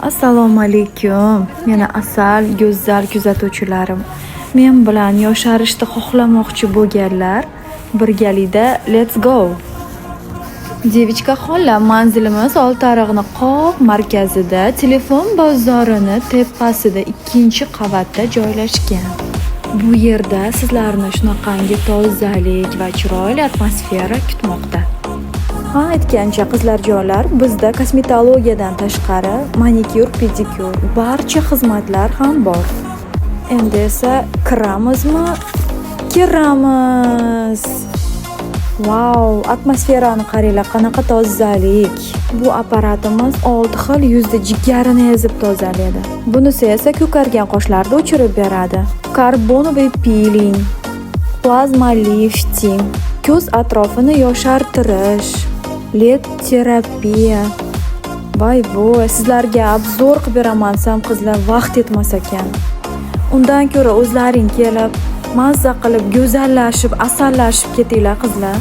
Assalomu alaykum. Meni asal, go'zal kuzatuvchilarim. Men bilan yosharishni xohlamoqchi bo'lganlar, birgalikda let's go. Devichka xola, manzilimiz Oltiariqni qoq markazida, telefon bozorining tepasida 2-qavatda joylashgan. Bu yerda sizlarni shunaqangi tozalik va chiroyli atmosfera kutmoqda. Aytgancha qizlarjonlar, bizda kosmetologiyadan tashqari manikyur, pedikyur, barcha xizmatlar ham bor. Endi esa kiramizmi? Kiramiz. Wow, atmosferani qaranglar, qanaqa tozalik. Bu apparatimiz 6 xil yuzda jigarini ezib tozalaydi. Bunisi esa ko'kargan qoshlarni o'chirib beradi. Karbonoviy piling, plazma lifting, ko'z atrofini yoshartirish, led terapiya. Voy, sizlarga obzor qilib beraman desam, qizlar vaqt yetmas ekan. Undan ko'ra o'zlaring kelib, mazza qilib, go'zallashib, asallashib ketinglar qizlar.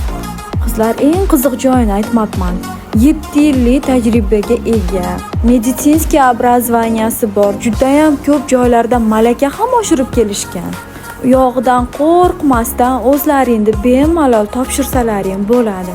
Qizlar eng qiziq joyini aytmabman. 7 yillik tajribaga ega, meditsinskiy obrazovaniyasi bor. Juda ham ko'p joylarda malaka ham oshirib kelishgan. Yog'idan qo'rqmasdan o'zlaringni bemalol topshirsalaring bo'ladi.